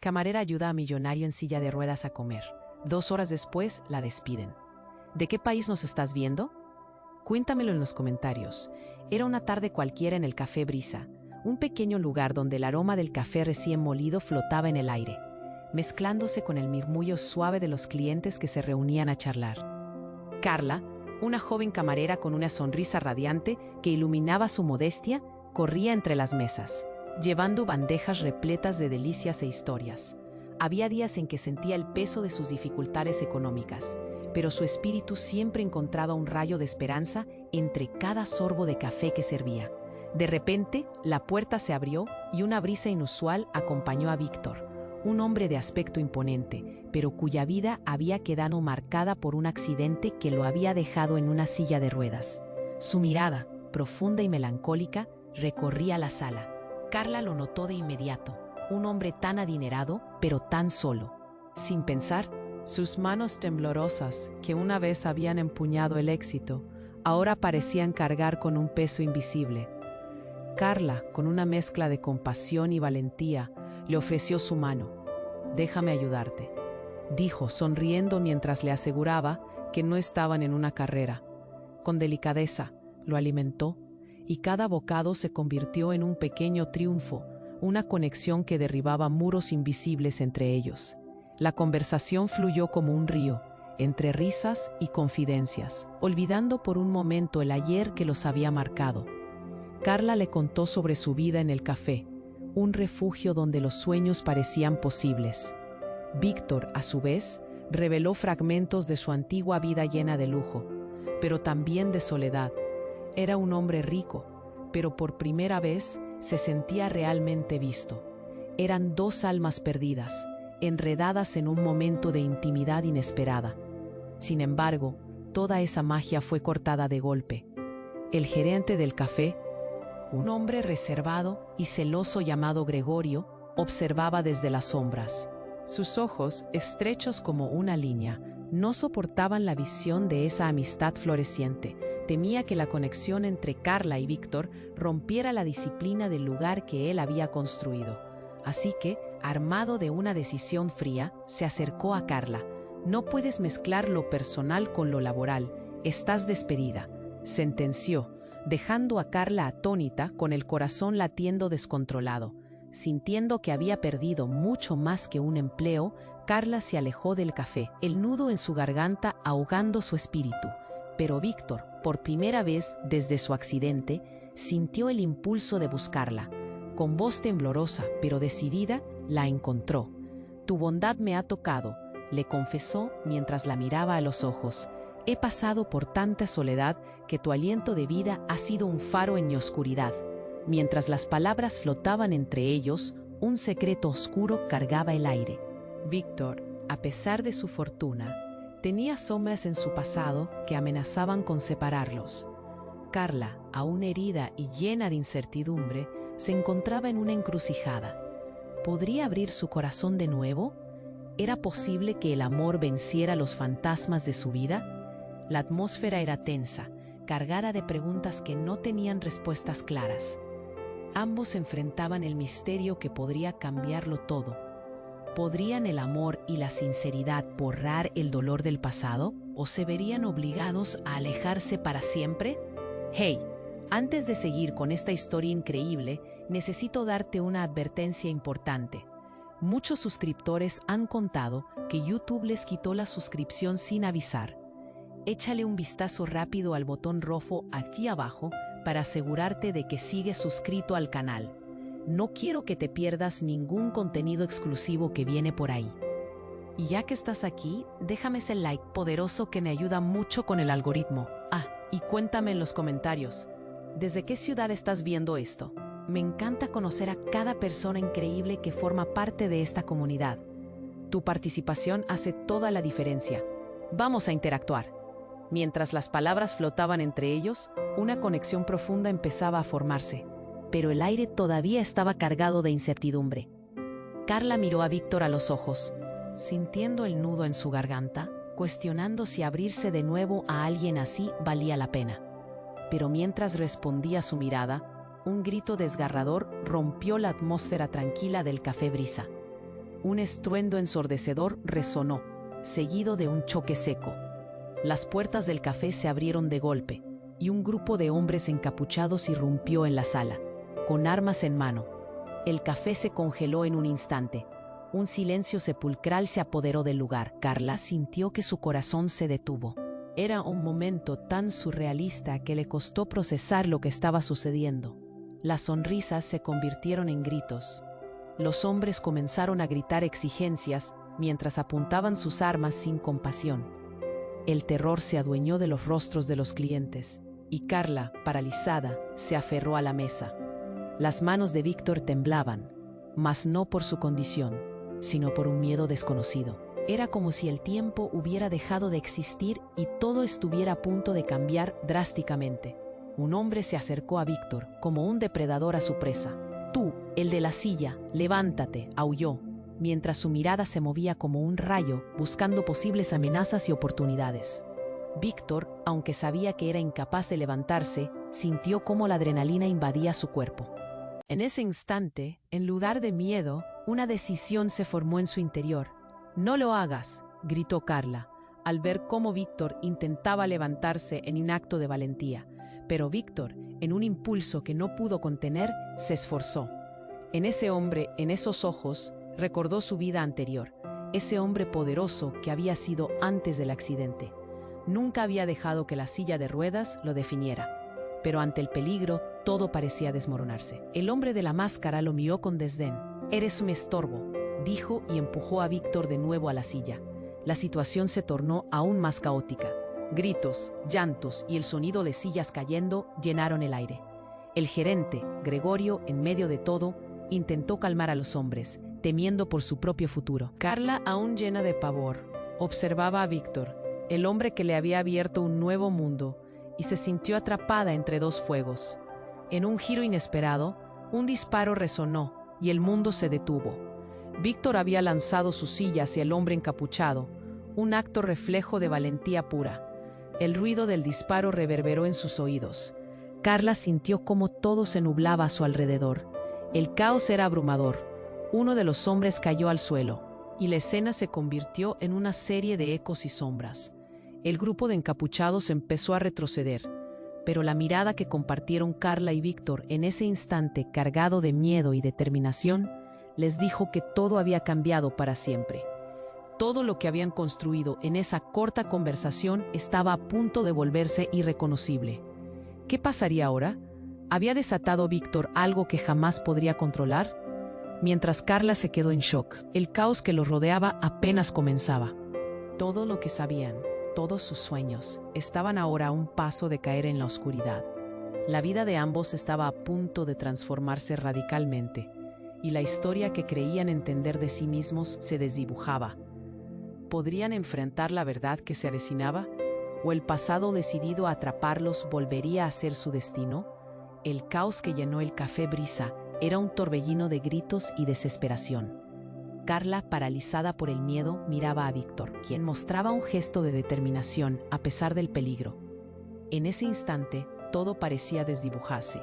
Camarera ayuda a millonario en silla de ruedas a comer. 2 horas después, la despiden. ¿De qué país nos estás viendo? Cuéntamelo en los comentarios. Era una tarde cualquiera en el Café Brisa, un pequeño lugar donde el aroma del café recién molido flotaba en el aire, mezclándose con el murmullo suave de los clientes que se reunían a charlar. Carla, una joven camarera con una sonrisa radiante que iluminaba su modestia, corría entre las mesas, llevando bandejas repletas de delicias e historias. Había días en que sentía el peso de sus dificultades económicas, pero su espíritu siempre encontraba un rayo de esperanza entre cada sorbo de café que servía. De repente, la puerta se abrió y una brisa inusual acompañó a Víctor, un hombre de aspecto imponente, pero cuya vida había quedado marcada por un accidente que lo había dejado en una silla de ruedas. Su mirada, profunda y melancólica, recorría la sala. Carla lo notó de inmediato, un hombre tan adinerado, pero tan solo. Sin pensar, sus manos temblorosas, que una vez habían empuñado el éxito, ahora parecían cargar con un peso invisible. Carla, con una mezcla de compasión y valentía, le ofreció su mano. «Déjame ayudarte», dijo, sonriendo mientras le aseguraba que no estaban en una carrera. Con delicadeza, lo alimentó, y cada bocado se convirtió en un pequeño triunfo, una conexión que derribaba muros invisibles entre ellos. La conversación fluyó como un río, entre risas y confidencias, olvidando por un momento el ayer que los había marcado. Carla le contó sobre su vida en el café, un refugio donde los sueños parecían posibles. Víctor, a su vez, reveló fragmentos de su antigua vida llena de lujo, pero también de soledad. Era un hombre rico, pero por primera vez se sentía realmente visto. Eran dos almas perdidas, enredadas en un momento de intimidad inesperada. Sin embargo, toda esa magia fue cortada de golpe. El gerente del café, un hombre reservado y celoso llamado Gregorio, observaba desde las sombras. Sus ojos, estrechos como una línea, no soportaban la visión de esa amistad floreciente. Temía que la conexión entre Carla y Víctor rompiera la disciplina del lugar que él había construido. Así que, armado de una decisión fría, se acercó a Carla. «No puedes mezclar lo personal con lo laboral. Estás despedida», sentenció, dejando a Carla atónita con el corazón latiendo descontrolado. Sintiendo que había perdido mucho más que un empleo, Carla se alejó del café, el nudo en su garganta ahogando su espíritu. Pero Víctor, por primera vez desde su accidente, sintió el impulso de buscarla. Con voz temblorosa, pero decidida, la encontró. «Tu bondad me ha tocado», le confesó mientras la miraba a los ojos. «He pasado por tanta soledad que tu aliento de vida ha sido un faro en mi oscuridad». Mientras las palabras flotaban entre ellos, un secreto oscuro cargaba el aire. Víctor, a pesar de su fortuna, tenía sombras en su pasado que amenazaban con separarlos. Carla, aún herida y llena de incertidumbre, se encontraba en una encrucijada. ¿Podría abrir su corazón de nuevo? ¿Era posible que el amor venciera los fantasmas de su vida? La atmósfera era tensa, cargada de preguntas que no tenían respuestas claras. Ambos enfrentaban el misterio que podría cambiarlo todo. ¿Podrían el amor y la sinceridad borrar el dolor del pasado? ¿O se verían obligados a alejarse para siempre? Hey, antes de seguir con esta historia increíble, necesito darte una advertencia importante. Muchos suscriptores han contado que YouTube les quitó la suscripción sin avisar. Échale un vistazo rápido al botón rojo aquí abajo para asegurarte de que sigues suscrito al canal. No quiero que te pierdas ningún contenido exclusivo que viene por ahí. Y ya que estás aquí, déjame ese like poderoso que me ayuda mucho con el algoritmo. Y cuéntame en los comentarios, ¿desde qué ciudad estás viendo esto? Me encanta conocer a cada persona increíble que forma parte de esta comunidad. Tu participación hace toda la diferencia. Vamos a interactuar. Mientras las palabras flotaban entre ellos, una conexión profunda empezaba a formarse, pero el aire todavía estaba cargado de incertidumbre. Carla miró a Víctor a los ojos, sintiendo el nudo en su garganta, cuestionando si abrirse de nuevo a alguien así valía la pena. Pero mientras respondía su mirada, un grito desgarrador rompió la atmósfera tranquila del Café Brisa. Un estruendo ensordecedor resonó, seguido de un choque seco. Las puertas del café se abrieron de golpe, y un grupo de hombres encapuchados irrumpió en la sala, con armas en mano. El café se congeló en un instante. Un silencio sepulcral se apoderó del lugar. Carla sintió que su corazón se detuvo. Era un momento tan surrealista que le costó procesar lo que estaba sucediendo. Las sonrisas se convirtieron en gritos. Los hombres comenzaron a gritar exigencias mientras apuntaban sus armas sin compasión. El terror se adueñó de los rostros de los clientes, y Carla, paralizada, se aferró a la mesa. Las manos de Víctor temblaban, mas no por su condición, sino por un miedo desconocido. Era como si el tiempo hubiera dejado de existir y todo estuviera a punto de cambiar drásticamente. Un hombre se acercó a Víctor como un depredador a su presa. «Tú, el de la silla, levántate», aulló, mientras su mirada se movía como un rayo buscando posibles amenazas y oportunidades. Víctor, aunque sabía que era incapaz de levantarse, sintió cómo la adrenalina invadía su cuerpo. En ese instante, en lugar de miedo, una decisión se formó en su interior. «No lo hagas», gritó Carla, al ver cómo Víctor intentaba levantarse en un acto de valentía. Pero Víctor, en un impulso que no pudo contener, se esforzó. En ese hombre, en esos ojos, recordó su vida anterior, ese hombre poderoso que había sido antes del accidente. Nunca había dejado que la silla de ruedas lo definiera. Pero ante el peligro, todo parecía desmoronarse. El hombre de la máscara lo miró con desdén. «Eres un estorbo», dijo y empujó a Víctor de nuevo a la silla. La situación se tornó aún más caótica. Gritos, llantos y el sonido de sillas cayendo llenaron el aire. El gerente, Gregorio, en medio de todo, intentó calmar a los hombres, temiendo por su propio futuro. Carla, aún llena de pavor, observaba a Víctor, el hombre que le había abierto un nuevo mundo, y se sintió atrapada entre dos fuegos. En un giro inesperado, un disparo resonó y el mundo se detuvo. Víctor había lanzado su silla hacia el hombre encapuchado, un acto reflejo de valentía pura. El ruido del disparo reverberó en sus oídos. Carla sintió cómo todo se nublaba a su alrededor. El caos era abrumador. Uno de los hombres cayó al suelo, y la escena se convirtió en una serie de ecos y sombras. El grupo de encapuchados empezó a retroceder, pero la mirada que compartieron Carla y Víctor en ese instante, cargado de miedo y determinación, les dijo que todo había cambiado para siempre. Todo lo que habían construido en esa corta conversación estaba a punto de volverse irreconocible. ¿Qué pasaría ahora? ¿Había desatado Víctor algo que jamás podría controlar? Mientras Carla se quedó en shock, el caos que los rodeaba apenas comenzaba. Todo lo que sabían, todos sus sueños, estaban ahora a un paso de caer en la oscuridad. La vida de ambos estaba a punto de transformarse radicalmente, y la historia que creían entender de sí mismos se desdibujaba. ¿Podrían enfrentar la verdad que se avecinaba? ¿O el pasado decidido a atraparlos volvería a ser su destino? El caos que llenó el café Brisa era un torbellino de gritos y desesperación. Carla, paralizada por el miedo, miraba a Víctor, quien mostraba un gesto de determinación a pesar del peligro. En ese instante, todo parecía desdibujarse.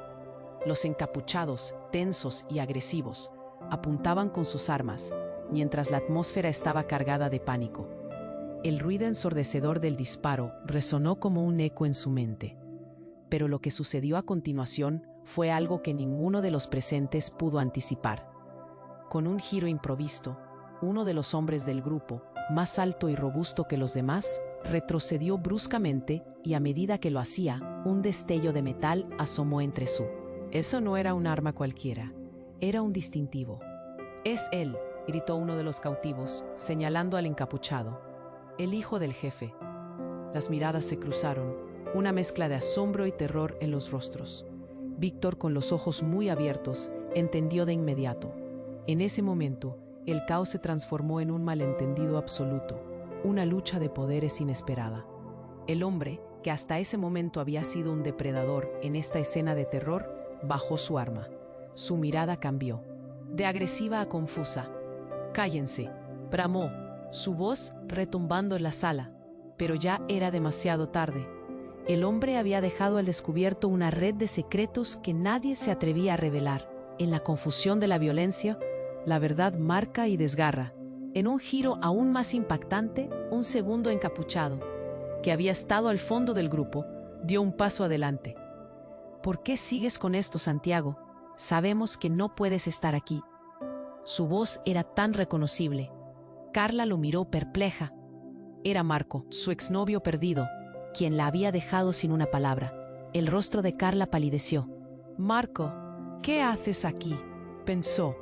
Los encapuchados, tensos y agresivos, apuntaban con sus armas, mientras la atmósfera estaba cargada de pánico. El ruido ensordecedor del disparo resonó como un eco en su mente. Pero lo que sucedió a continuación fue algo que ninguno de los presentes pudo anticipar. Con un giro improvisto, uno de los hombres del grupo, más alto y robusto que los demás, retrocedió bruscamente y a medida que lo hacía, un destello de metal asomó entre su. Eso no era un arma cualquiera, era un distintivo. «Es él», gritó uno de los cautivos, señalando al encapuchado. «El hijo del jefe». Las miradas se cruzaron, una mezcla de asombro y terror en los rostros. Víctor, con los ojos muy abiertos, entendió de inmediato. En ese momento, el caos se transformó en un malentendido absoluto, una lucha de poderes inesperada. El hombre, que hasta ese momento había sido un depredador en esta escena de terror, bajó su arma. Su mirada cambió, de agresiva a confusa. «Cállense», bramó, su voz retumbando en la sala. Pero ya era demasiado tarde. El hombre había dejado al descubierto una red de secretos que nadie se atrevía a revelar. En la confusión de la violencia, la verdad marca y desgarra. En un giro aún más impactante, un segundo encapuchado, que había estado al fondo del grupo, dio un paso adelante. ¿Por qué sigues con esto, Santiago? Sabemos que no puedes estar aquí. Su voz era tan reconocible. Carla lo miró perpleja. Era Marco, su exnovio perdido, quien la había dejado sin una palabra. El rostro de Carla palideció. «Marco, ¿qué haces aquí?», pensó,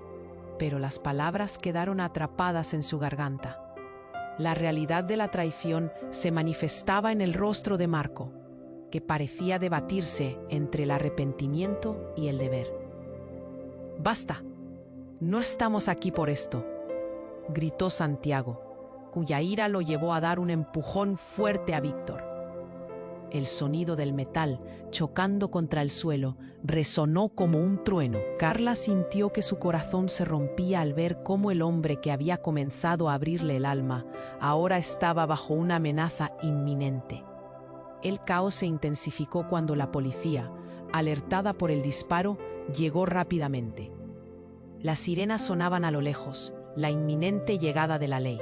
pero las palabras quedaron atrapadas en su garganta. La realidad de la traición se manifestaba en el rostro de Marco, que parecía debatirse entre el arrepentimiento y el deber. «Basta, no estamos aquí por esto», gritó Santiago, cuya ira lo llevó a dar un empujón fuerte a Víctor. El sonido del metal, chocando contra el suelo, resonó como un trueno. Carla sintió que su corazón se rompía al ver cómo el hombre que había comenzado a abrirle el alma ahora estaba bajo una amenaza inminente. El caos se intensificó cuando la policía, alertada por el disparo, llegó rápidamente. Las sirenas sonaban a lo lejos, la inminente llegada de la ley.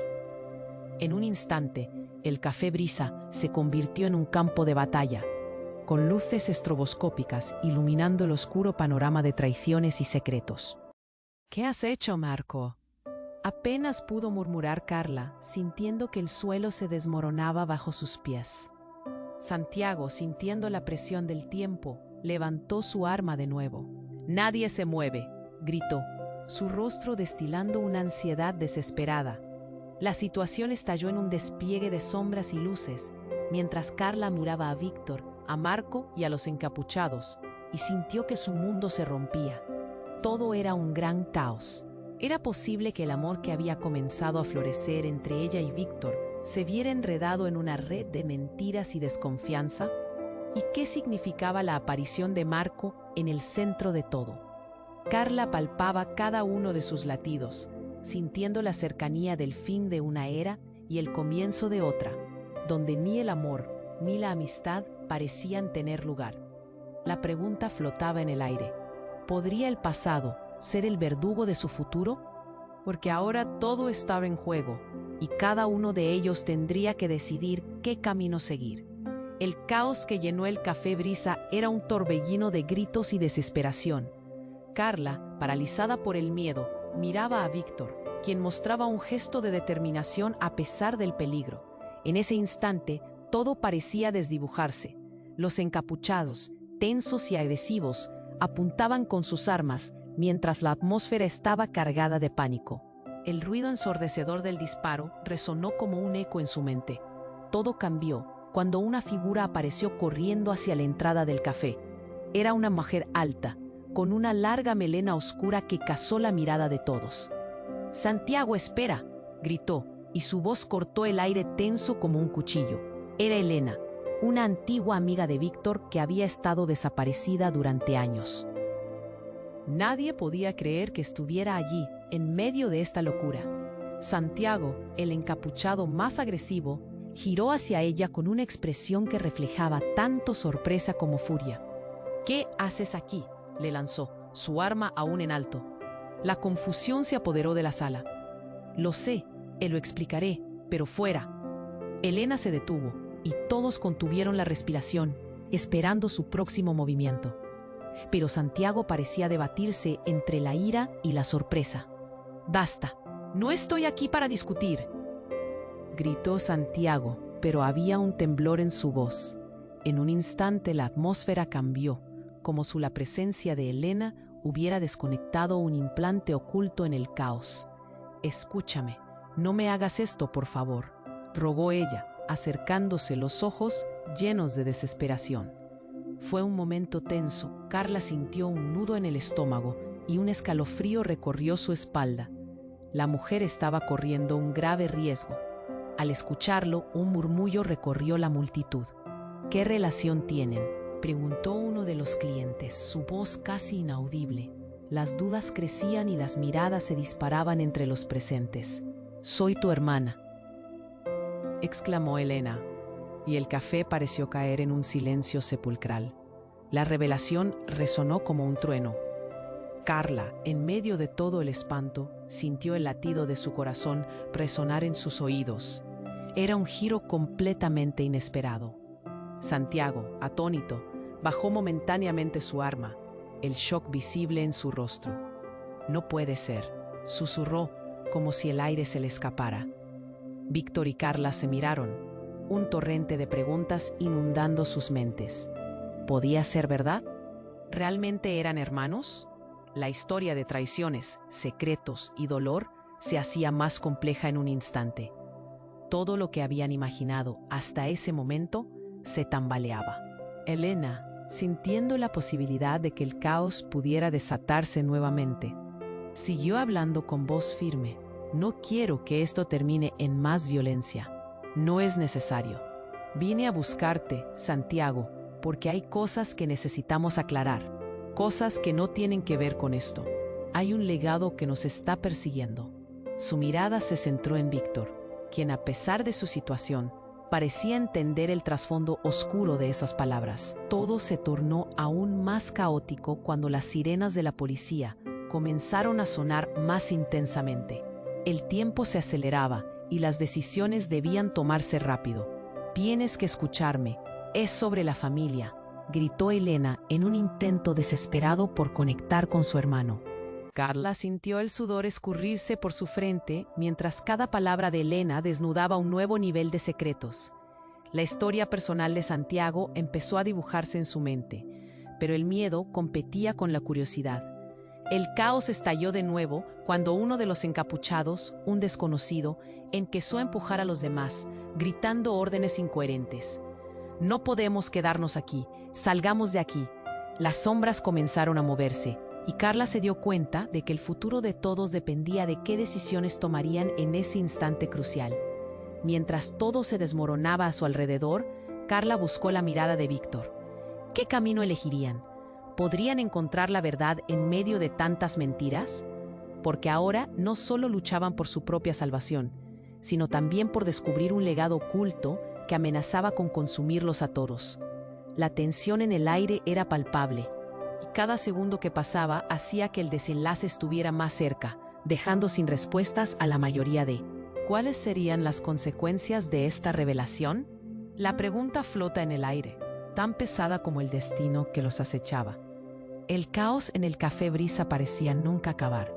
En un instante, el Café Brisa se convirtió en un campo de batalla, con luces estroboscópicas iluminando el oscuro panorama de traiciones y secretos. «¿Qué has hecho, Marco?», apenas pudo murmurar Carla, sintiendo que el suelo se desmoronaba bajo sus pies. Santiago, sintiendo la presión del tiempo, levantó su arma de nuevo. «Nadie se mueve», gritó, su rostro destilando una ansiedad desesperada. La situación estalló en un despliegue de sombras y luces, mientras Carla miraba a Víctor, a Marco y a los encapuchados, y sintió que su mundo se rompía. Todo era un gran caos. ¿Era posible que el amor que había comenzado a florecer entre ella y Víctor se viera enredado en una red de mentiras y desconfianza? ¿Y qué significaba la aparición de Marco en el centro de todo? Carla palpaba cada uno de sus latidos, sintiendo la cercanía del fin de una era y el comienzo de otra, donde ni el amor ni la amistad parecían tener lugar. La pregunta flotaba en el aire. ¿Podría el pasado ser el verdugo de su futuro? Porque ahora todo estaba en juego y cada uno de ellos tendría que decidir qué camino seguir. El caos que llenó el Café Brisa era un torbellino de gritos y desesperación. Carla, paralizada por el miedo, miraba a Víctor, quien mostraba un gesto de determinación a pesar del peligro. En ese instante, todo parecía desdibujarse. Los encapuchados, tensos y agresivos, apuntaban con sus armas, mientras la atmósfera estaba cargada de pánico. El ruido ensordecedor del disparo resonó como un eco en su mente. Todo cambió cuando una figura apareció corriendo hacia la entrada del café. Era una mujer alta, con una larga melena oscura que cazó la mirada de todos. «Santiago, espera», gritó, y su voz cortó el aire tenso como un cuchillo. Era Elena, una antigua amiga de Víctor que había estado desaparecida durante años. Nadie podía creer que estuviera allí, en medio de esta locura. Santiago, el encapuchado más agresivo, giró hacia ella con una expresión que reflejaba tanto sorpresa como furia. «¿Qué haces aquí?», le lanzó, su arma aún en alto. La confusión se apoderó de la sala. «Lo sé, lo explicaré, pero fuera». Elena se detuvo y todos contuvieron la respiración, esperando su próximo movimiento. Pero Santiago parecía debatirse entre la ira y la sorpresa. «Basta, no estoy aquí para discutir», gritó Santiago, pero había un temblor en su voz. En un instante la atmósfera cambió, como si la presencia de Elena hubiera desconectado un implante oculto en el caos. «Escúchame, no me hagas esto, por favor», rogó ella, acercándose, los ojos llenos de desesperación. Fue un momento tenso. Carla sintió un nudo en el estómago y un escalofrío recorrió su espalda. La mujer estaba corriendo un grave riesgo. Al escucharlo, un murmullo recorrió la multitud. «¿Qué relación tienen?», preguntó uno de los clientes, su voz casi inaudible. Las dudas crecían y las miradas se disparaban entre los presentes. «Soy tu hermana», exclamó Elena, y el café pareció caer en un silencio sepulcral. La revelación resonó como un trueno. Carla, en medio de todo el espanto, sintió el latido de su corazón resonar en sus oídos. Era un giro completamente inesperado. Santiago, atónito, bajó momentáneamente su arma, el shock visible en su rostro. «No puede ser», susurró, como si el aire se le escapara. Víctor y Carla se miraron, un torrente de preguntas inundando sus mentes. ¿Podía ser verdad? ¿Realmente eran hermanos? La historia de traiciones, secretos y dolor se hacía más compleja en un instante. Todo lo que habían imaginado hasta ese momento se tambaleaba. Elena, sintiendo la posibilidad de que el caos pudiera desatarse nuevamente, siguió hablando con voz firme. «No quiero que esto termine en más violencia. No es necesario. Vine a buscarte, Santiago, porque hay cosas que necesitamos aclarar. Cosas que no tienen que ver con esto. Hay un legado que nos está persiguiendo». Su mirada se centró en Víctor, quien, a pesar de su situación, parecía entender el trasfondo oscuro de esas palabras. Todo se tornó aún más caótico cuando las sirenas de la policía comenzaron a sonar más intensamente. El tiempo se aceleraba y las decisiones debían tomarse rápido. «Tienes que escucharme. Es sobre la familia», gritó Elena en un intento desesperado por conectar con su hermano. Carla sintió el sudor escurrirse por su frente mientras cada palabra de Elena desnudaba un nuevo nivel de secretos. La historia personal de Santiago empezó a dibujarse en su mente, pero el miedo competía con la curiosidad. El caos estalló de nuevo cuando uno de los encapuchados, un desconocido, empezó a empujar a los demás, gritando órdenes incoherentes. «No podemos quedarnos aquí. Salgamos de aquí». Las sombras comenzaron a moverse, y Carla se dio cuenta de que el futuro de todos dependía de qué decisiones tomarían en ese instante crucial. Mientras todo se desmoronaba a su alrededor, Carla buscó la mirada de Víctor. ¿Qué camino elegirían? ¿Podrían encontrar la verdad en medio de tantas mentiras? Porque ahora no solo luchaban por su propia salvación, sino también por descubrir un legado oculto que amenazaba con consumirlos a todos. La tensión en el aire era palpable, y cada segundo que pasaba hacía que el desenlace estuviera más cerca, dejando sin respuestas a la mayoría de... ¿Cuáles serían las consecuencias de esta revelación? La pregunta flota en el aire, tan pesada como el destino que los acechaba. El caos en el Café Brisa parecía nunca acabar.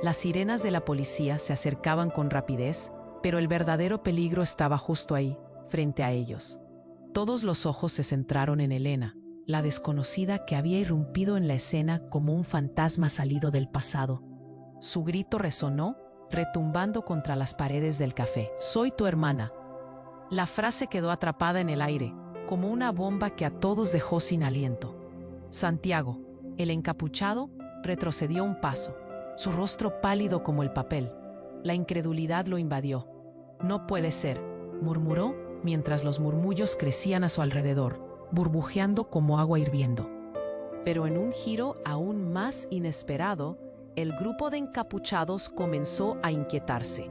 Las sirenas de la policía se acercaban con rapidez, pero el verdadero peligro estaba justo ahí, frente a ellos. Todos los ojos se centraron en Elena, la desconocida que había irrumpido en la escena como un fantasma salido del pasado. Su grito resonó, retumbando contra las paredes del café. «Soy tu hermana». La frase quedó atrapada en el aire, como una bomba que a todos dejó sin aliento. Santiago, el encapuchado, retrocedió un paso, su rostro pálido como el papel. La incredulidad lo invadió. «No puede ser», murmuró mientras los murmullos crecían a su alrededor, burbujeando como agua hirviendo. Pero en un giro aún más inesperado, el grupo de encapuchados comenzó a inquietarse.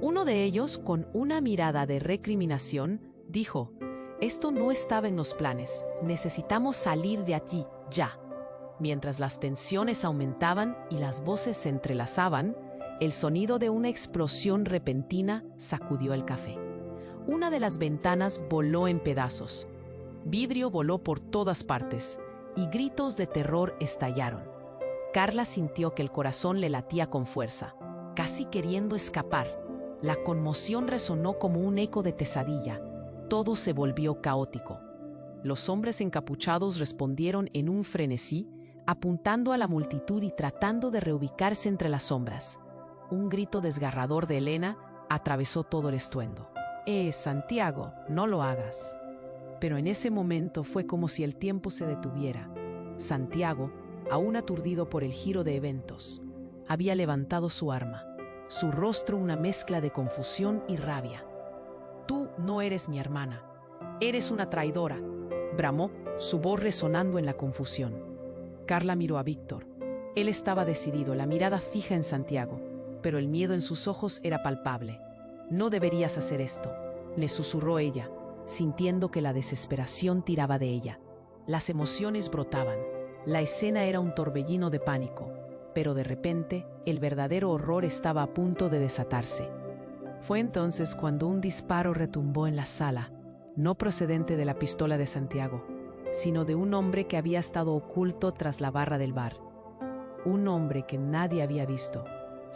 Uno de ellos, con una mirada de recriminación, dijo: «Esto no estaba en los planes. Necesitamos salir de aquí, ya». Mientras las tensiones aumentaban y las voces se entrelazaban, el sonido de una explosión repentina sacudió el café. Una de las ventanas voló en pedazos. Vidrio voló por todas partes y gritos de terror estallaron. Carla sintió que el corazón le latía con fuerza, casi queriendo escapar. La conmoción resonó como un eco de pesadilla. Todo se volvió caótico. Los hombres encapuchados respondieron en un frenesí, apuntando a la multitud y tratando de reubicarse entre las sombras. Un grito desgarrador de Elena atravesó todo el estruendo. Santiago, no lo hagas». Pero en ese momento fue como si el tiempo se detuviera. Santiago, aún aturdido por el giro de eventos, había levantado su arma, su rostro una mezcla de confusión y rabia. «Tú no eres mi hermana. Eres una traidora», bramó, su voz resonando en la confusión. Carla miró a Víctor. Él estaba decidido, la mirada fija en Santiago, pero el miedo en sus ojos era palpable. «No deberías hacer esto», le susurró ella, sintiendo que la desesperación tiraba de ella. Las emociones brotaban. La escena era un torbellino de pánico. pero de repente el verdadero horror estaba a punto de desatarse. Fue entonces cuando un disparo retumbó en la sala, no procedente de la pistola de Santiago, sino de un hombre que había estado oculto tras la barra del bar. Un hombre que nadie había visto,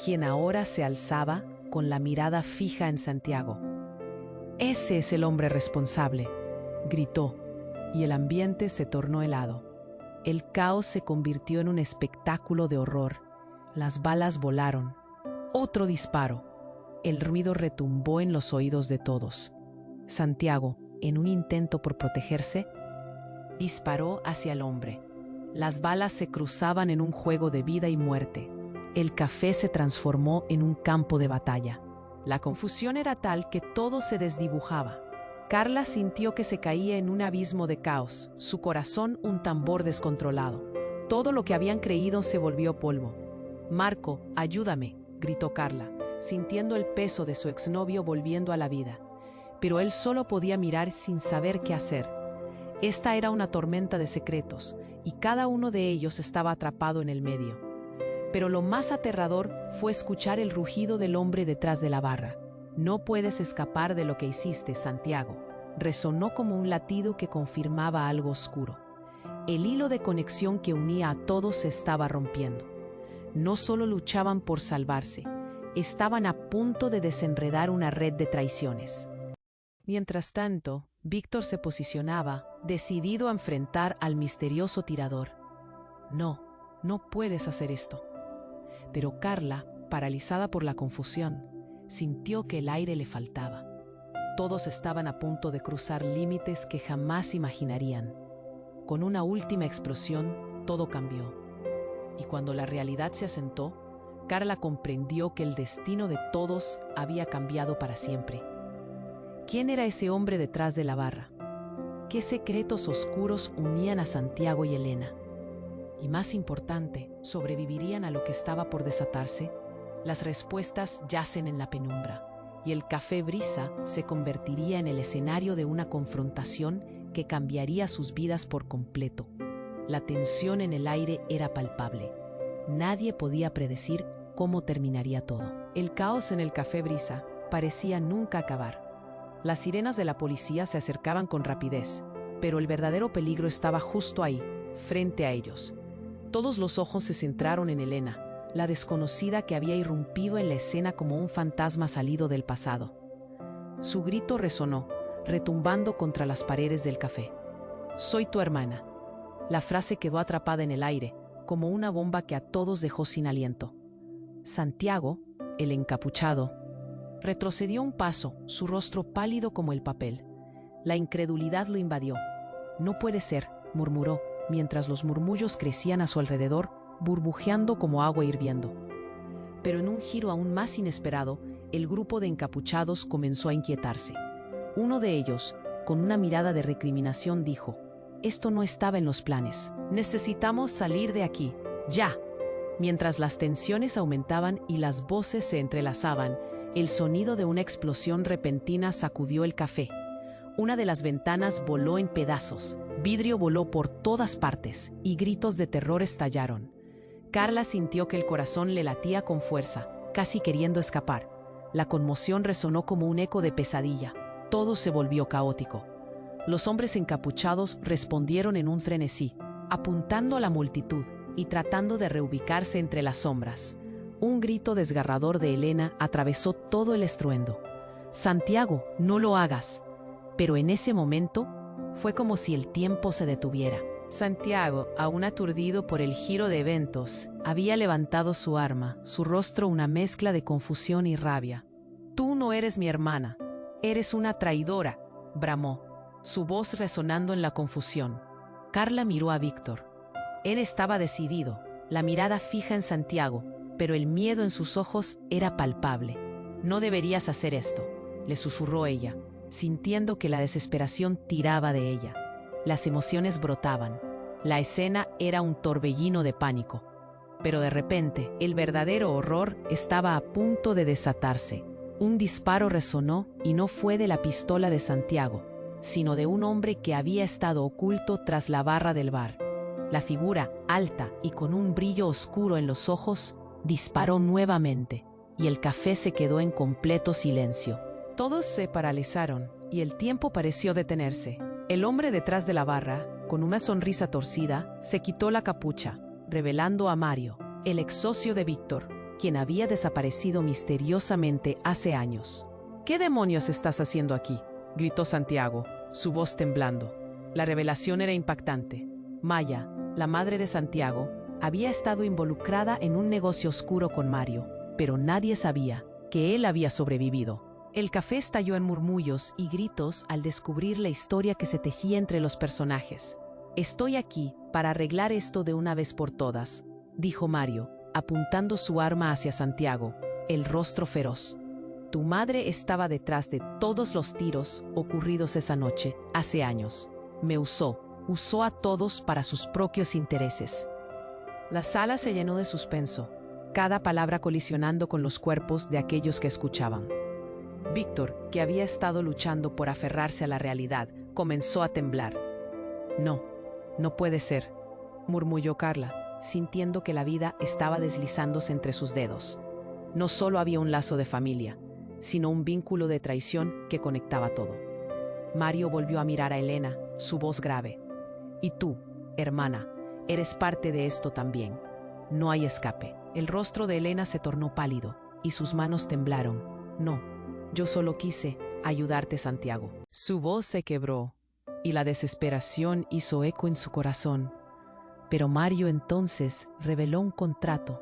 quien ahora se alzaba con la mirada fija en Santiago. «Ese es el hombre responsable», gritó, y el ambiente se tornó helado. El caos se convirtió en un espectáculo de horror. Las balas volaron. Otro disparo. El ruido retumbó en los oídos de todos. Santiago, en un intento por protegerse, disparó hacia el hombre. Las balas se cruzaban en un juego de vida y muerte. El café se transformó en un campo de batalla. La confusión era tal que todo se desdibujaba. Carla sintió que se caía en un abismo de caos, su corazón un tambor descontrolado. Todo lo que habían creído se volvió polvo. «Marco, ayúdame», gritó Carla, sintiendo el peso de su exnovio volviendo a la vida. Pero él solo podía mirar sin saber qué hacer. Esta era una tormenta de secretos, y cada uno de ellos estaba atrapado en el medio. Pero lo más aterrador fue escuchar el rugido del hombre detrás de la barra. «No puedes escapar de lo que hiciste, Santiago», resonó como un latido que confirmaba algo oscuro. El hilo de conexión que unía a todos se estaba rompiendo. No solo luchaban por salvarse, estaban a punto de desenredar una red de traiciones. Mientras tanto, Víctor se posicionaba, decidido a enfrentar al misterioso tirador. «No, no puedes hacer esto». Pero Carla, paralizada por la confusión, sintió que el aire le faltaba. Todos estaban a punto de cruzar límites que jamás imaginarían. Con una última explosión, todo cambió. Y cuando la realidad se asentó, Carla comprendió que el destino de todos había cambiado para siempre. ¿Quién era ese hombre detrás de la barra? ¿Qué secretos oscuros unían a Santiago y Elena? Y más importante, ¿sobrevivirían a lo que estaba por desatarse? Las respuestas yacen en la penumbra, y el Café Brisa se convertiría en el escenario de una confrontación que cambiaría sus vidas por completo. La tensión en el aire era palpable. Nadie podía predecir cómo terminaría todo. El caos en el Café Brisa parecía nunca acabar. Las sirenas de la policía se acercaban con rapidez, pero el verdadero peligro estaba justo ahí, frente a ellos. Todos los ojos se centraron en Elena, la desconocida que había irrumpido en la escena como un fantasma salido del pasado. Su grito resonó, retumbando contra las paredes del café. «Soy tu hermana». La frase quedó atrapada en el aire, como una bomba que a todos dejó sin aliento. Santiago, el encapuchado, retrocedió un paso, su rostro pálido como el papel. La incredulidad lo invadió. «No puede ser», murmuró, mientras los murmullos crecían a su alrededor, burbujeando como agua hirviendo. Pero en un giro aún más inesperado, el grupo de encapuchados comenzó a inquietarse. Uno de ellos, con una mirada de recriminación, dijo: «Esto no estaba en los planes. Necesitamos salir de aquí, ya». Mientras las tensiones aumentaban y las voces se entrelazaban, el sonido de una explosión repentina sacudió el café. Una de las ventanas voló en pedazos, vidrio voló por todas partes y gritos de terror estallaron. Carla sintió que el corazón le latía con fuerza, casi queriendo escapar. La conmoción resonó como un eco de pesadilla. Todo se volvió caótico. Los hombres encapuchados respondieron en un frenesí, apuntando a la multitud y tratando de reubicarse entre las sombras. Un grito desgarrador de Elena atravesó todo el estruendo. «Santiago, no lo hagas». Pero en ese momento fue como si el tiempo se detuviera. Santiago, aún aturdido por el giro de eventos, había levantado su arma, su rostro una mezcla de confusión y rabia. «Tú no eres mi hermana, eres una traidora», bramó, su voz resonando en la confusión. Carla miró a Víctor. Él estaba decidido, la mirada fija en Santiago, pero el miedo en sus ojos era palpable. «No deberías hacer esto», le susurró ella, sintiendo que la desesperación tiraba de ella. Las emociones brotaban. La escena era un torbellino de pánico. Pero de repente, el verdadero horror estaba a punto de desatarse. Un disparo resonó y no fue de la pistola de Santiago, sino de un hombre que había estado oculto tras la barra del bar. La figura, alta y con un brillo oscuro en los ojos, disparó nuevamente, y el café se quedó en completo silencio. Todos se paralizaron, y el tiempo pareció detenerse. El hombre detrás de la barra, con una sonrisa torcida, se quitó la capucha, revelando a Mario, el ex socio de Víctor, quien había desaparecido misteriosamente hace años. ¿Qué demonios estás haciendo aquí?, gritó Santiago, su voz temblando. La revelación era impactante. Maya, la madre de Santiago, había estado involucrada en un negocio oscuro con Mario, pero nadie sabía que él había sobrevivido. El café estalló en murmullos y gritos al descubrir la historia que se tejía entre los personajes. «Estoy aquí para arreglar esto de una vez por todas», dijo Mario, apuntando su arma hacia Santiago, el rostro feroz. «Tu madre estaba detrás de todos los tiros ocurridos esa noche, hace años. Me usó a todos para sus propios intereses». La sala se llenó de suspenso, cada palabra colisionando con los cuerpos de aquellos que escuchaban. Víctor, que había estado luchando por aferrarse a la realidad, comenzó a temblar. «No, no puede ser», murmulló Carla, sintiendo que la vida estaba deslizándose entre sus dedos. No solo había un lazo de familia, sino un vínculo de traición que conectaba todo. Mario volvió a mirar a Elena, su voz grave. «Y tú, hermana, eres parte de esto también. No hay escape». El rostro de Elena se tornó pálido y sus manos temblaron. «No, yo solo quise ayudarte, Santiago». Su voz se quebró y la desesperación hizo eco en su corazón. Pero Mario entonces reveló un contrato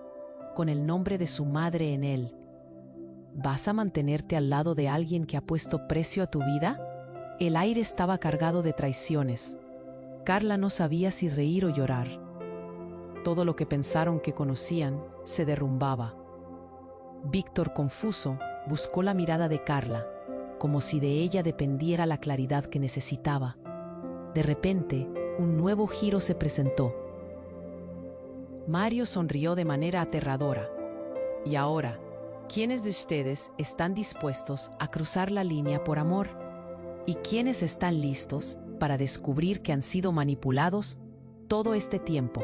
con el nombre de su madre en él. ¿Vas a mantenerte al lado de alguien que ha puesto precio a tu vida? El aire estaba cargado de traiciones. Carla no sabía si reír o llorar. Todo lo que pensaron que conocían se derrumbaba. Víctor, confuso, buscó la mirada de Carla, como si de ella dependiera la claridad que necesitaba. De repente, un nuevo giro se presentó. Mario sonrió de manera aterradora. «Y ahora, ¿quiénes de ustedes están dispuestos a cruzar la línea por amor? ¿Y quiénes están listos para descubrir que han sido manipulados todo este tiempo?»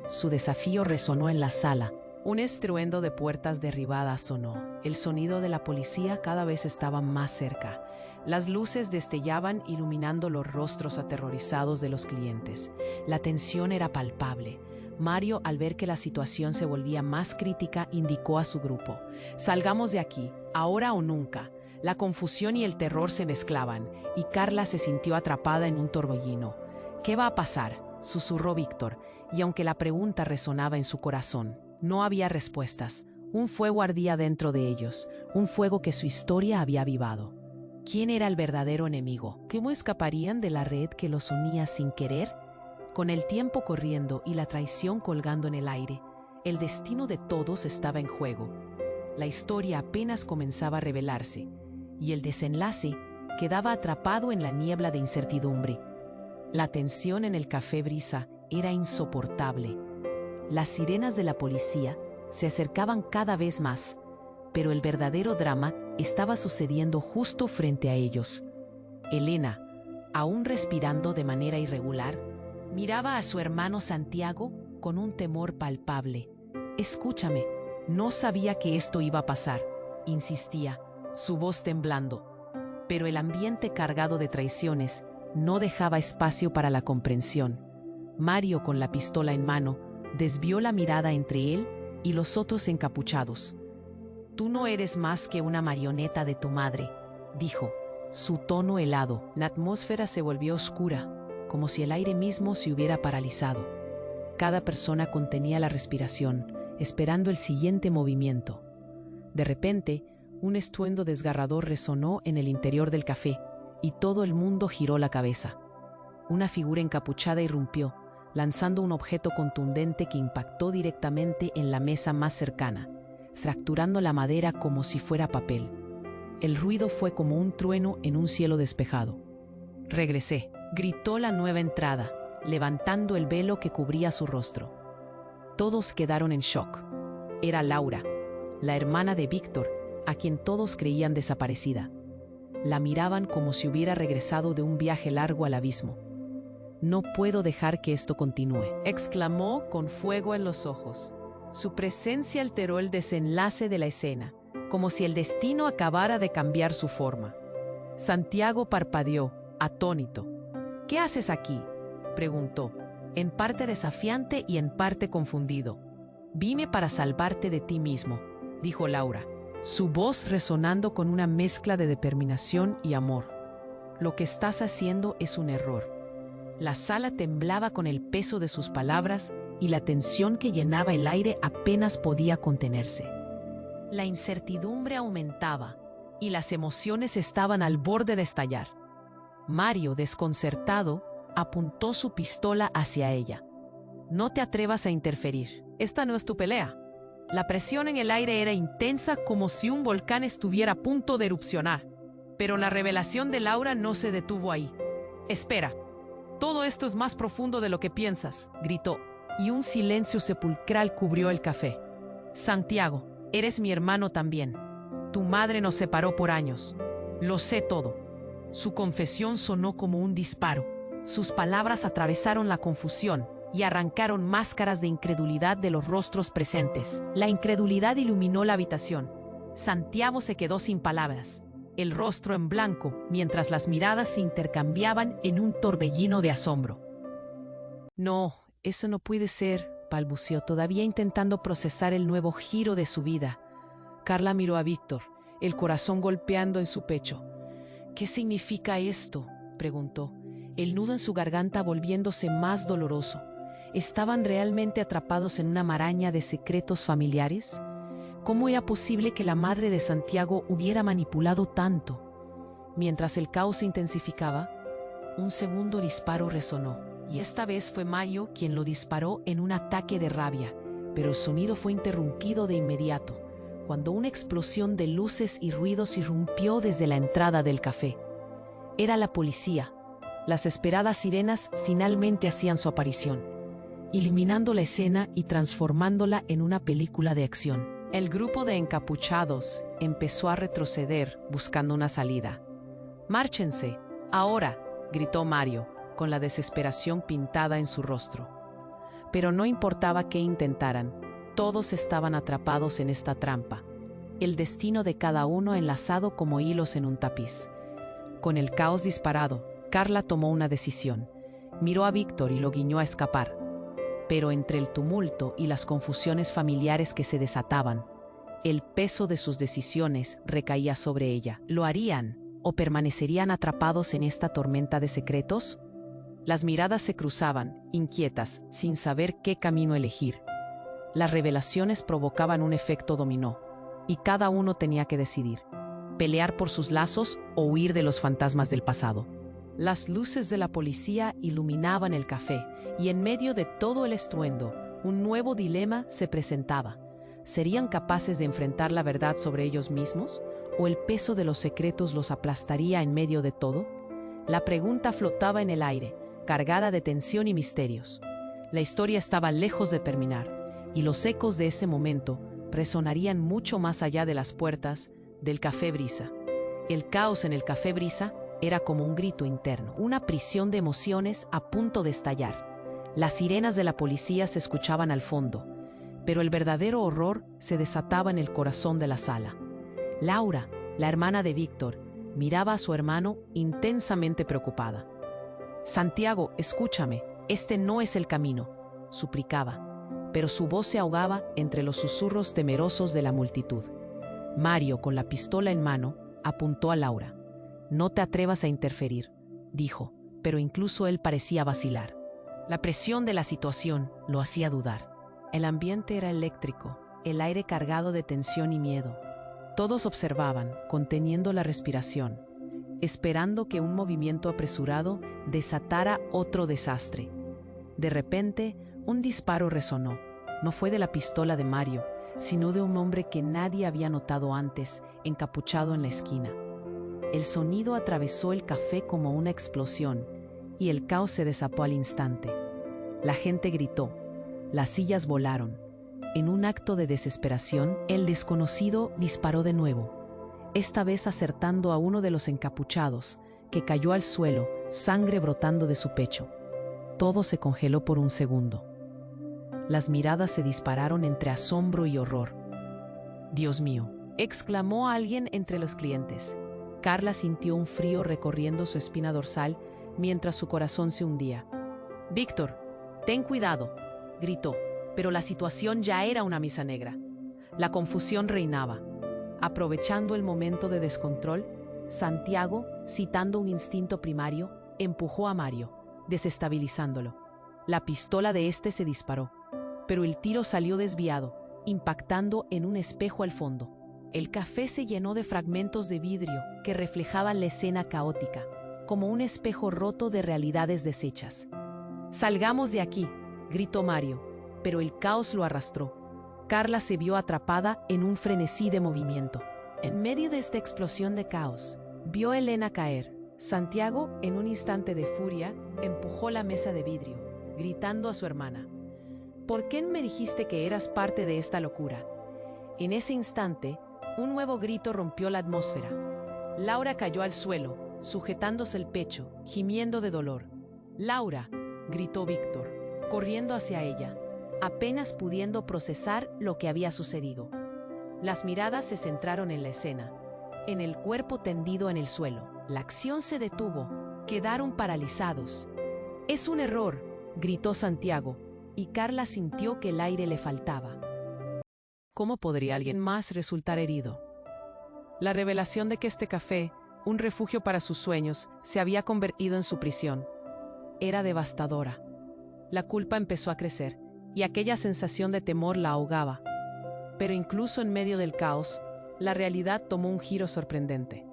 Su desafío resonó en la sala. Un estruendo de puertas derribadas sonó. El sonido de la policía cada vez estaba más cerca. Las luces destellaban iluminando los rostros aterrorizados de los clientes. La tensión era palpable. Mario, al ver que la situación se volvía más crítica, indicó a su grupo: «Salgamos de aquí, ahora o nunca». La confusión y el terror se mezclaban, y Carla se sintió atrapada en un torbellino. «¿Qué va a pasar?», susurró Víctor, y aunque la pregunta resonaba en su corazón, no había respuestas. Un fuego ardía dentro de ellos, un fuego que su historia había avivado. ¿Quién era el verdadero enemigo? ¿Cómo escaparían de la red que los unía sin querer? Con el tiempo corriendo y la traición colgando en el aire, el destino de todos estaba en juego. La historia apenas comenzaba a revelarse, y el desenlace quedaba atrapado en la niebla de incertidumbre. La tensión en el Café Brisa era insoportable. Las sirenas de la policía se acercaban cada vez más, pero el verdadero drama estaba sucediendo justo frente a ellos. Elena, aún respirando de manera irregular, miraba a su hermano Santiago con un temor palpable. «Escúchame, no sabía que esto iba a pasar», insistía, su voz temblando. Pero el ambiente cargado de traiciones no dejaba espacio para la comprensión. Mario, con la pistola en mano, desvió la mirada entre él y los otros encapuchados. «Tú no eres más que una marioneta de tu madre», dijo, su tono helado. La atmósfera se volvió oscura, como si el aire mismo se hubiera paralizado. Cada persona contenía la respiración, esperando el siguiente movimiento. De repente, un estruendo desgarrador resonó en el interior del café, y todo el mundo giró la cabeza. Una figura encapuchada irrumpió, lanzando un objeto contundente que impactó directamente en la mesa más cercana, fracturando la madera como si fuera papel. El ruido fue como un trueno en un cielo despejado. «Regresé», gritó la nueva entrada, levantando el velo que cubría su rostro. Todos quedaron en shock. Era Laura, la hermana de Víctor, a quien todos creían desaparecida. La miraban como si hubiera regresado de un viaje largo al abismo. No puedo dejar que esto continúe, exclamó con fuego en los ojos. Su presencia alteró el desenlace de la escena, como si el destino acabara de cambiar su forma. Santiago parpadeó, atónito. «¿Qué haces aquí?», preguntó, en parte desafiante y en parte confundido. «Vine para salvarte de ti mismo», dijo Laura, su voz resonando con una mezcla de determinación y amor. «Lo que estás haciendo es un error». La sala temblaba con el peso de sus palabras y la tensión que llenaba el aire apenas podía contenerse. La incertidumbre aumentaba y las emociones estaban al borde de estallar. Mario, desconcertado, apuntó su pistola hacia ella. «No te atrevas a interferir. Esta no es tu pelea». La presión en el aire era intensa, como si un volcán estuviera a punto de erupcionar. Pero la revelación de Laura no se detuvo ahí. «Espera. Todo esto es más profundo de lo que piensas», gritó, y un silencio sepulcral cubrió el café. «Santiago, eres mi hermano también. Tu madre nos separó por años. Lo sé todo». Su confesión sonó como un disparo. Sus palabras atravesaron la confusión y arrancaron máscaras de incredulidad de los rostros presentes. La incredulidad iluminó la habitación. Santiago se quedó sin palabras, el rostro en blanco, mientras las miradas se intercambiaban en un torbellino de asombro. «No, eso no puede ser», balbuceó, todavía intentando procesar el nuevo giro de su vida. Carla miró a Víctor, el corazón golpeando en su pecho. «¿Qué significa esto?», preguntó, el nudo en su garganta volviéndose más doloroso. ¿Estaban realmente atrapados en una maraña de secretos familiares? ¿Cómo era posible que la madre de Santiago hubiera manipulado tanto? Mientras el caos se intensificaba, un segundo disparo resonó, y esta vez fue Mario quien lo disparó en un ataque de rabia, pero el sonido fue interrumpido de inmediato, cuando una explosión de luces y ruidos irrumpió desde la entrada del café. Era la policía. Las esperadas sirenas finalmente hacían su aparición, iluminando la escena y transformándola en una película de acción. El grupo de encapuchados empezó a retroceder buscando una salida. «¡Márchense! ¡Ahora!», gritó Mario, con la desesperación pintada en su rostro. Pero no importaba qué intentaran, todos estaban atrapados en esta trampa, el destino de cada uno enlazado como hilos en un tapiz. Con el caos disparado, Carla tomó una decisión. Miró a Víctor y lo guiñó a escapar. Pero entre el tumulto y las confusiones familiares que se desataban, el peso de sus decisiones recaía sobre ella. ¿Lo harían o permanecerían atrapados en esta tormenta de secretos? Las miradas se cruzaban, inquietas, sin saber qué camino elegir. Las revelaciones provocaban un efecto dominó, y cada uno tenía que decidir: pelear por sus lazos o huir de los fantasmas del pasado. Las luces de la policía iluminaban el café, y en medio de todo el estruendo, un nuevo dilema se presentaba. ¿Serían capaces de enfrentar la verdad sobre ellos mismos? ¿O el peso de los secretos los aplastaría en medio de todo? La pregunta flotaba en el aire, cargada de tensión y misterios. La historia estaba lejos de terminar, y los ecos de ese momento resonarían mucho más allá de las puertas del Café Brisa. El caos en el Café Brisa era como un grito interno, una prisión de emociones a punto de estallar. Las sirenas de la policía se escuchaban al fondo, pero el verdadero horror se desataba en el corazón de la sala. Laura, la hermana de Víctor, miraba a su hermano intensamente preocupada. «Santiago, escúchame, este no es el camino», suplicaba, pero su voz se ahogaba entre los susurros temerosos de la multitud. Mario, con la pistola en mano, apuntó a Laura. «No te atrevas a interferir», dijo, pero incluso él parecía vacilar. La presión de la situación lo hacía dudar. El ambiente era eléctrico, el aire cargado de tensión y miedo. Todos observaban, conteniendo la respiración, esperando que un movimiento apresurado desatara otro desastre. De repente, un disparo resonó. No fue de la pistola de Mario, sino de un hombre que nadie había notado antes, encapuchado en la esquina. El sonido atravesó el café como una explosión, y el caos se desató al instante. La gente gritó, las sillas volaron. En un acto de desesperación, el desconocido disparó de nuevo, esta vez acertando a uno de los encapuchados, que cayó al suelo, sangre brotando de su pecho. todo se congeló por un segundo. Las miradas se dispararon entre asombro y horror. «Dios mío», exclamó alguien entre los clientes. Carla sintió un frío recorriendo su espina dorsal mientras su corazón se hundía. «Víctor, ten cuidado», gritó, pero la situación ya era una misa negra. La confusión reinaba. Aprovechando el momento de descontrol, Santiago, citando un instinto primario, empujó a Mario, desestabilizándolo. La pistola de este se disparó, pero el tiro salió desviado, impactando en un espejo al fondo. El café se llenó de fragmentos de vidrio que reflejaban la escena caótica, como un espejo roto de realidades deshechas. «Salgamos de aquí», gritó Mario, pero el caos lo arrastró. Carla se vio atrapada en un frenesí de movimiento. En medio de esta explosión de caos, vio a Elena caer. Santiago, en un instante de furia, empujó la mesa de vidrio, gritando a su hermana: «¿Por qué me dijiste que eras parte de esta locura?». En ese instante, un nuevo grito rompió la atmósfera. Laura cayó al suelo, sujetándose el pecho, gimiendo de dolor. «Laura», gritó Víctor, corriendo hacia ella, apenas pudiendo procesar lo que había sucedido. Las miradas se centraron en la escena, en el cuerpo tendido en el suelo. La acción se detuvo, quedaron paralizados. «Es un error», gritó Santiago, y Carla sintió que el aire le faltaba. ¿Cómo podría alguien más resultar herido? La revelación de que este café, un refugio para sus sueños, se había convertido en su prisión, era devastadora. La culpa empezó a crecer, y aquella sensación de temor la ahogaba. Pero incluso en medio del caos, la realidad tomó un giro sorprendente.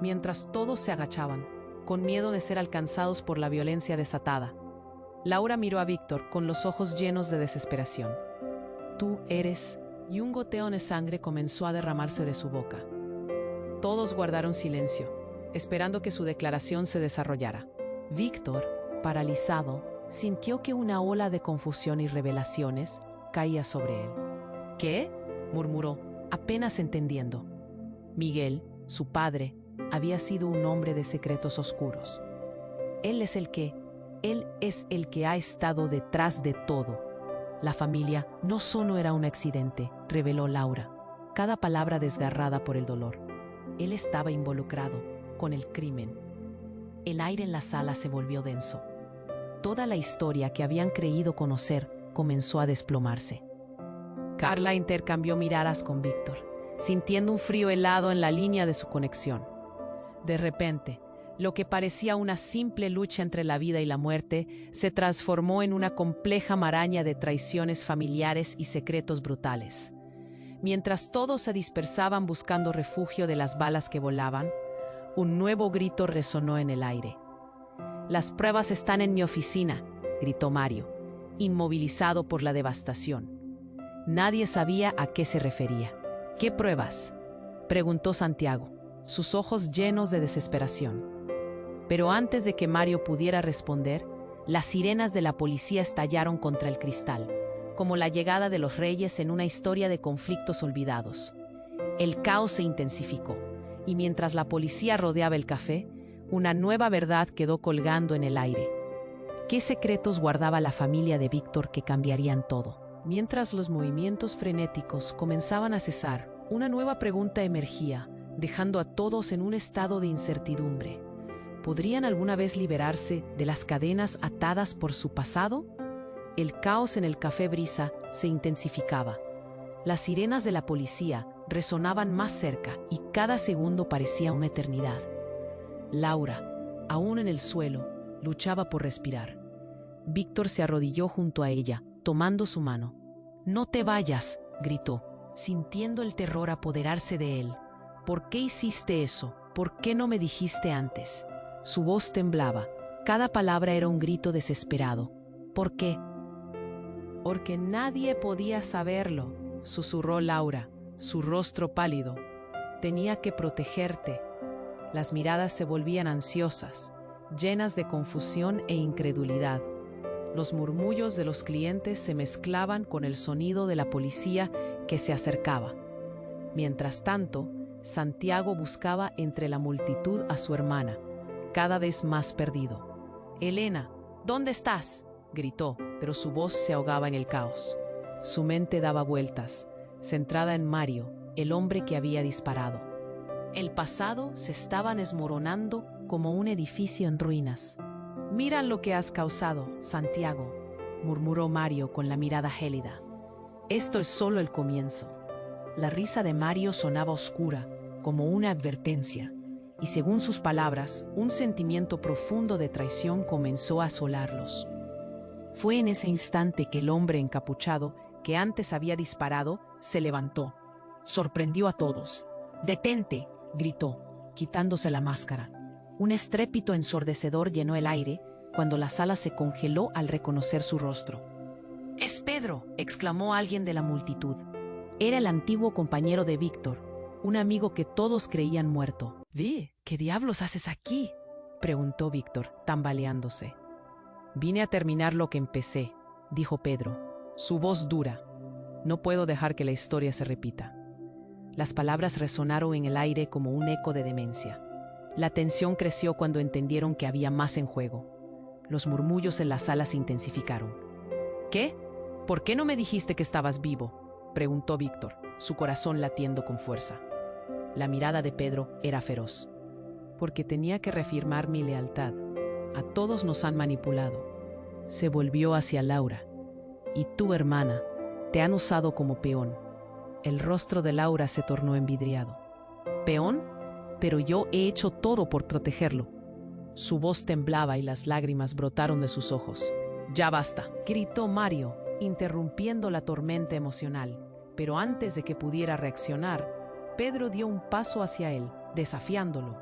Mientras todos se agachaban, con miedo de ser alcanzados por la violencia desatada, Laura miró a Víctor con los ojos llenos de desesperación. «Tú eres», y un goteo de sangre comenzó a derramarse de su boca. Todos guardaron silencio, esperando que su declaración se desarrollara. Víctor, paralizado, sintió que una ola de confusión y revelaciones caía sobre él. «¿Qué?», murmuró, apenas entendiendo. Miguel, su padre, había sido un hombre de secretos oscuros. Él es el que ha estado detrás de todo. La familia no solo era un accidente, reveló Laura, cada palabra desgarrada por el dolor. Él estaba involucrado con el crimen. El aire en la sala se volvió denso. Toda la historia que habían creído conocer comenzó a desplomarse. Carla intercambió miradas con Víctor, sintiendo un frío helado en la línea de su conexión. De repente, lo que parecía una simple lucha entre la vida y la muerte se transformó en una compleja maraña de traiciones familiares y secretos brutales. Mientras todos se dispersaban buscando refugio de las balas que volaban, un nuevo grito resonó en el aire. «Las pruebas están en mi oficina», gritó Mario, inmovilizado por la devastación. Nadie sabía a qué se refería. «¿Qué pruebas?», preguntó Santiago, sus ojos llenos de desesperación. Pero antes de que Mario pudiera responder, las sirenas de la policía estallaron contra el cristal, como la llegada de los reyes en una historia de conflictos olvidados. El caos se intensificó, y mientras la policía rodeaba el café, una nueva verdad quedó colgando en el aire. ¿Qué secretos guardaba la familia de Víctor que cambiarían todo? Mientras los movimientos frenéticos comenzaban a cesar, una nueva pregunta emergía, dejando a todos en un estado de incertidumbre. ¿Podrían alguna vez liberarse de las cadenas atadas por su pasado? El caos en el Café Brisa se intensificaba. Las sirenas de la policía resonaban más cerca y cada segundo parecía una eternidad. Laura, aún en el suelo, luchaba por respirar. Víctor se arrodilló junto a ella, tomando su mano. «No te vayas», gritó, sintiendo el terror apoderarse de él. «¿Por qué hiciste eso? ¿Por qué no me dijiste antes?». Su voz temblaba. Cada palabra era un grito desesperado. «¿Por qué?». «Porque nadie podía saberlo», susurró Laura, su rostro pálido. «Tenía que protegerte». Las miradas se volvían ansiosas, llenas de confusión e incredulidad. Los murmullos de los clientes se mezclaban con el sonido de la policía que se acercaba. Mientras tanto, Santiago buscaba entre la multitud a su hermana, cada vez más perdido. «Elena», ¿Dónde estás?, gritó, pero su voz se ahogaba en el caos. Su mente daba vueltas, centrada en Mario, el hombre que había disparado. El pasado se estaba desmoronando como un edificio en ruinas. «Mira lo que has causado, Santiago», murmuró Mario con la mirada gélida. «Esto es solo el comienzo». La risa de Mario sonaba oscura, como una advertencia, y según sus palabras, un sentimiento profundo de traición comenzó a asolarlos. Fue en ese instante que el hombre encapuchado, que antes había disparado, se levantó. Sorprendió a todos. «¡Detente!», gritó, quitándose la máscara. Un estrépito ensordecedor llenó el aire cuando la sala se congeló al reconocer su rostro. «¡Es Pedro!», exclamó alguien de la multitud. Era el antiguo compañero de Víctor, un amigo que todos creían muerto. «¿Qué diablos haces aquí?», preguntó Víctor, tambaleándose. «Vine a terminar lo que empecé», dijo Pedro, su voz dura. «No puedo dejar que la historia se repita». Las palabras resonaron en el aire como un eco de demencia. La tensión creció cuando entendieron que había más en juego. Los murmullos en la sala se intensificaron. «¿Qué? ¿Por qué no me dijiste que estabas vivo?», preguntó Víctor, su corazón latiendo con fuerza. La mirada de Pedro era feroz. «Porque tenía que reafirmar mi lealtad. A todos nos han manipulado». Se volvió hacia Laura. «Y tú, hermana, te han usado como peón». El rostro de Laura se tornó envidriado. «¿Peón? Pero yo he hecho todo por protegerlo». Su voz temblaba y las lágrimas brotaron de sus ojos. «Ya basta», gritó Mario, interrumpiendo la tormenta emocional. Pero antes de que pudiera reaccionar, Pedro dio un paso hacia él, desafiándolo.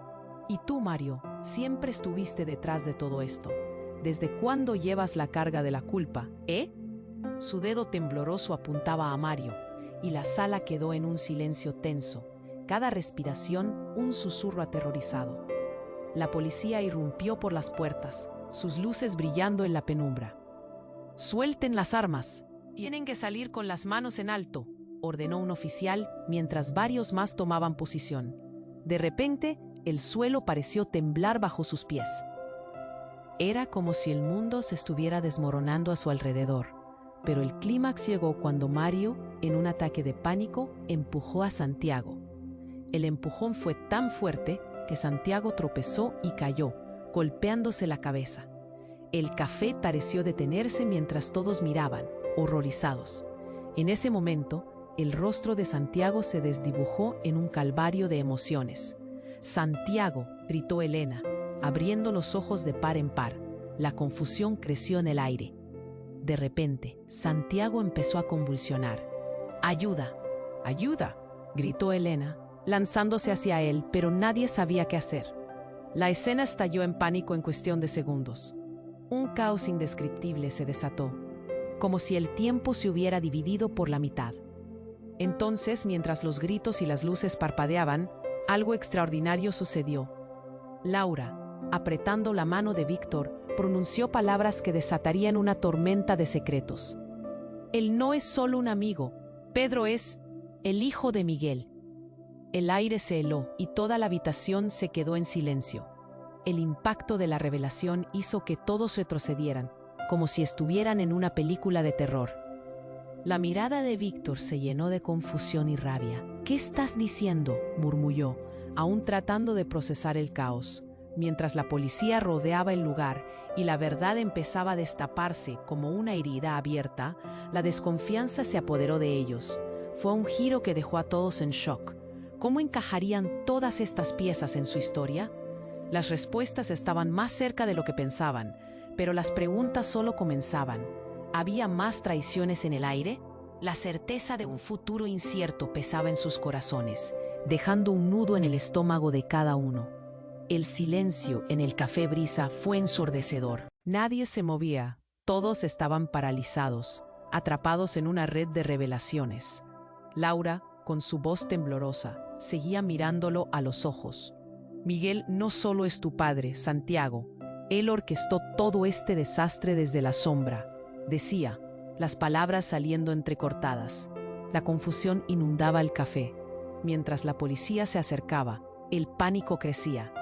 «Y tú, Mario, siempre estuviste detrás de todo esto. ¿Desde cuándo llevas la carga de la culpa, eh?». Su dedo tembloroso apuntaba a Mario, y la sala quedó en un silencio tenso, cada respiración un susurro aterrorizado. La policía irrumpió por las puertas, sus luces brillando en la penumbra. «Suelten las armas. Tienen que salir con las manos en alto», ordenó un oficial mientras varios más tomaban posición. De repente, el suelo pareció temblar bajo sus pies. Era como si el mundo se estuviera desmoronando a su alrededor, pero el clímax llegó cuando Mario, en un ataque de pánico, empujó a Santiago. El empujón fue tan fuerte que Santiago tropezó y cayó, golpeándose la cabeza. El café pareció detenerse mientras todos miraban, horrorizados. En ese momento, el rostro de Santiago se desdibujó en un calvario de emociones. «Santiago», gritó Elena, abriendo los ojos de par en par. La confusión creció en el aire. De repente, Santiago empezó a convulsionar. «¡Ayuda! ¡Ayuda!», gritó Elena, lanzándose hacia él, pero nadie sabía qué hacer. La escena estalló en pánico en cuestión de segundos. Un caos indescriptible se desató, como si el tiempo se hubiera dividido por la mitad. Entonces, mientras los gritos y las luces parpadeaban, algo extraordinario sucedió. Laura, apretando la mano de Víctor, pronunció palabras que desatarían una tormenta de secretos. «Él no es solo un amigo, Pedro es el hijo de Miguel». El aire se heló y toda la habitación se quedó en silencio. El impacto de la revelación hizo que todos retrocedieran, como si estuvieran en una película de terror. La mirada de Víctor se llenó de confusión y rabia. «¿Qué estás diciendo?», murmulló, aún tratando de procesar el caos, mientras la policía rodeaba el lugar y la verdad empezaba a destaparse como una herida abierta. La desconfianza se apoderó de ellos. Fue un giro que dejó a todos en shock. ¿Cómo encajarían todas estas piezas en su historia? Las respuestas estaban más cerca de lo que pensaban, pero las preguntas solo comenzaban. ¿Había más traiciones en el aire? La certeza de un futuro incierto pesaba en sus corazones, dejando un nudo en el estómago de cada uno. El silencio en el café Brisa fue ensordecedor. Nadie se movía, todos estaban paralizados, atrapados en una red de revelaciones. Laura, con su voz temblorosa, seguía mirándolo a los ojos. «Miguel no solo es tu padre, Santiago. Él orquestó todo este desastre desde la sombra», decía, las palabras saliendo entrecortadas. La confusión inundaba el café. Mientras la policía se acercaba, el pánico crecía.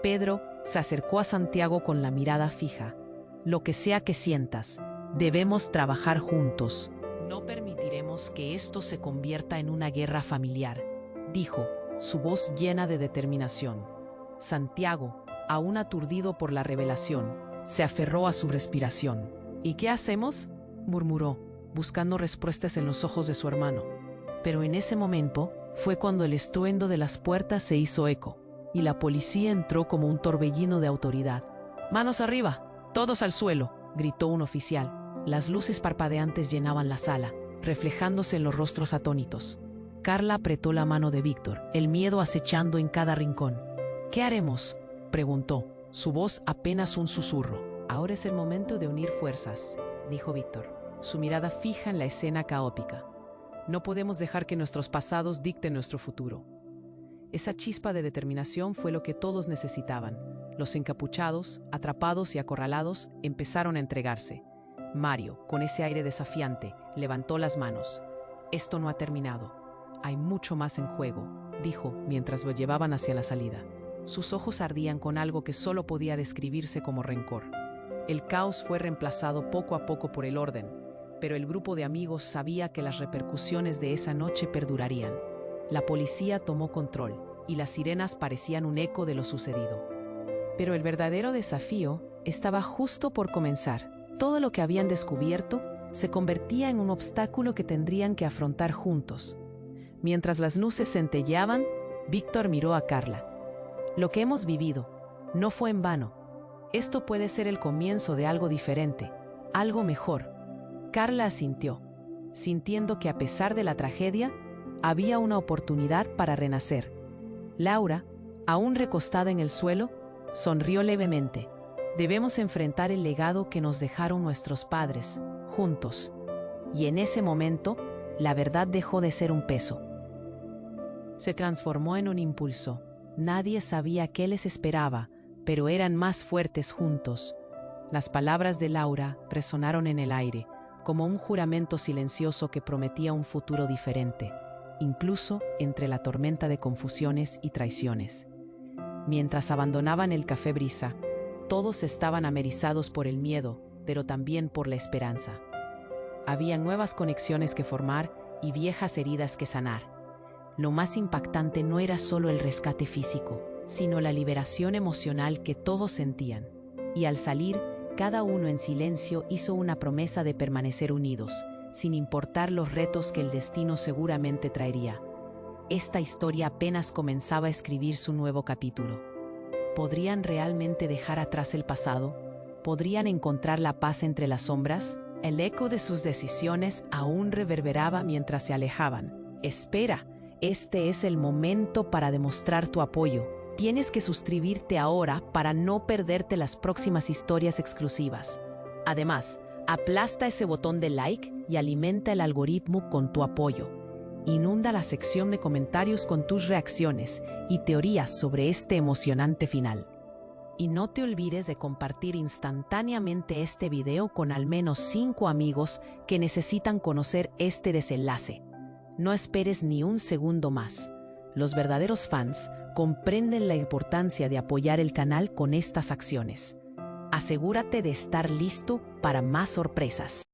Pedro se acercó a Santiago con la mirada fija. lo que sea que sientas, debemos trabajar juntos. No permitiremos que esto se convierta en una guerra familiar, dijo, su voz llena de determinación. Santiago, aún aturdido por la revelación, se aferró a su respiración. ¿Y qué hacemos?, murmuró, buscando respuestas en los ojos de su hermano. Pero en ese momento fue cuando el estruendo de las puertas se hizo eco, y la policía entró como un torbellino de autoridad. «¡Manos arriba! ¡Todos al suelo!», gritó un oficial. Las luces parpadeantes llenaban la sala, reflejándose en los rostros atónitos. Carla apretó la mano de Víctor, el miedo acechando en cada rincón. «¿Qué haremos?», preguntó, su voz apenas un susurro. «Ahora es el momento de unir fuerzas», dijo Víctor, su mirada fija en la escena caótica. «No podemos dejar que nuestros pasados dicten nuestro futuro». Esa chispa de determinación fue lo que todos necesitaban. Los encapuchados, atrapados y acorralados, empezaron a entregarse. Mario, con ese aire desafiante, levantó las manos. «Esto no ha terminado. Hay mucho más en juego», dijo mientras lo llevaban hacia la salida. Sus ojos ardían con algo que solo podía describirse como rencor. El caos fue reemplazado poco a poco por el orden, pero el grupo de amigos sabía que las repercusiones de esa noche perdurarían. La policía tomó control y las sirenas parecían un eco de lo sucedido. Pero el verdadero desafío estaba justo por comenzar. Todo lo que habían descubierto se convertía en un obstáculo que tendrían que afrontar juntos. Mientras las luces centelleaban, Víctor miró a Carla. «Lo que hemos vivido no fue en vano. Esto puede ser el comienzo de algo diferente, algo mejor». Carla asintió, sintiendo que a pesar de la tragedia, había una oportunidad para renacer. Laura, aún recostada en el suelo, sonrió levemente. «Debemos enfrentar el legado que nos dejaron nuestros padres, juntos». Y en ese momento, la verdad dejó de ser un peso. Se transformó en un impulso. Nadie sabía qué les esperaba, pero eran más fuertes juntos. Las palabras de Laura resonaron en el aire, como un juramento silencioso que prometía un futuro diferente, incluso entre la tormenta de confusiones y traiciones. Mientras abandonaban el Café Brisa, todos estaban amerizados por el miedo, pero también por la esperanza. Había nuevas conexiones que formar y viejas heridas que sanar. Lo más impactante no era solo el rescate físico, sino la liberación emocional que todos sentían. Y al salir, cada uno en silencio hizo una promesa de permanecer unidos, sin importar los retos que el destino seguramente traería. Esta historia apenas comenzaba a escribir su nuevo capítulo. ¿Podrían realmente dejar atrás el pasado? ¿Podrían encontrar la paz entre las sombras? El eco de sus decisiones aún reverberaba mientras se alejaban. «Espera, este es el momento para demostrar tu apoyo. Tienes que suscribirte ahora para no perderte las próximas historias exclusivas. Además, aplasta ese botón de like y alimenta el algoritmo con tu apoyo. Inunda la sección de comentarios con tus reacciones y teorías sobre este emocionante final. Y no te olvides de compartir instantáneamente este video con al menos 5 amigos que necesitan conocer este desenlace. No esperes ni un segundo más. Los verdaderos fans comprenden la importancia de apoyar el canal con estas acciones. Asegúrate de estar listo para más sorpresas.